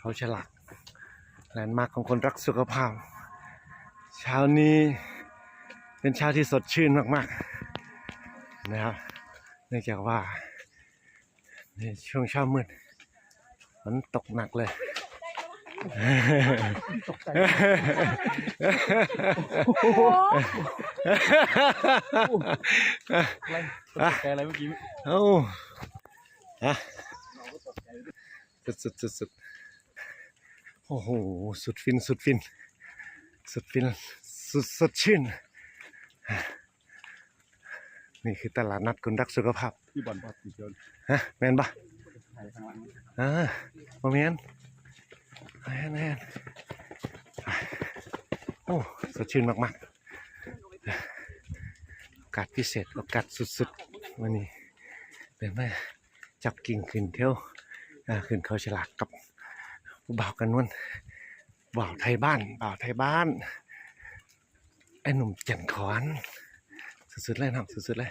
เขาฉลากแลนด์มาร์คของคนรักสุขภาพเช้านี้เป็นเช้าที่สดชื่นมากๆนะครับเนื่องจากว่าในช่วงเช้ามืดฝนตกหนักเลยอะไรเมื่อกี้เอ้าฮะสุดโอ้โหสุดฟินสุดชื่นนี่คือตลาดนัดคนรักสุขภาพที่บ่อนบอสติเดียวฮะแมนปะถ่ายข้างหลังโมเมนโอ้สดชื่นมากๆโอกาสพิเศษโอกาสสุดๆวันนี้เป็นแม่จับกิ่งขึ้นเที่ยวขึ้นเขาฉลากกับบ่าวกันวันบ่าวไทยบ้านไอ้หนุ่มแก่นขอนสุดๆเลยนะสุดๆเลย